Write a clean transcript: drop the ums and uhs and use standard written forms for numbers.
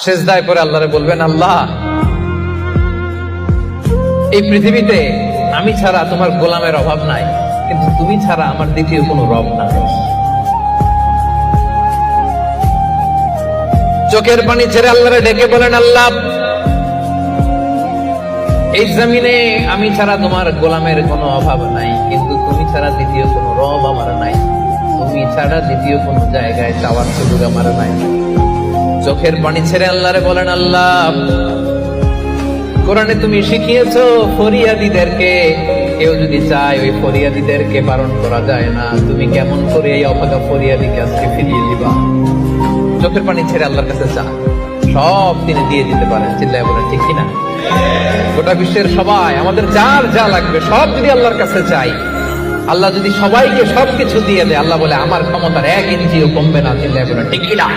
সেজদায় পরে আল্লাহরে বলবেন, আল্লাহ এই পৃথিবীতে আমি ছাড়া তোমার গোলামের অভাব নাই, কিন্তু তুমি ছাড়া আমার দ্বিতীয় কোনো রব নাই। চোখের পানি ছেড়ে আল্লাহরে ডেকে বলেন, আল্লাহ এই জমিনে আমি ছাড়া তোমার গোলামের কোনো অভাব নাই, কিন্তু তুমি ছাড়া দ্বিতীয় কোনো রব আমার নাই, তুমি ছাড়া দ্বিতীয় কোনো জায়গায় চাওয়ার সুযোগ আমার নাই। চোখের পানি ছেড়ে আল্লাহরে বলেন, আল্লাহ কোরআনে তুমি শিখিয়েছো ফরিয়াদীদেরকে কেউ যদি চায় ওই ফরিয়াদীদেরকে বারণ করা যায় না, তুমি কেমন করে এই অভাগা ফরিয়াদীকে আজকে ফিরিয়ে দিবা? চোখের পানি ছেড়ে আল্লাহর কাছে চা, সব তিনি দিয়ে দিতে পারেন। চিল্লায় বলেন ঠিক কিনা? গোটা বিশ্বের সবাই আমাদের যার যা লাগবে সব যদি আল্লাহর কাছে চাই, আল্লাহ যদি সবাইকে সবকিছু দিয়ে দেয়, আল্লাহ বলে আমার ক্ষমতার 1 ইঞ্চিও কমবে না। চিল্লায় বলেন ঠিক কিনা?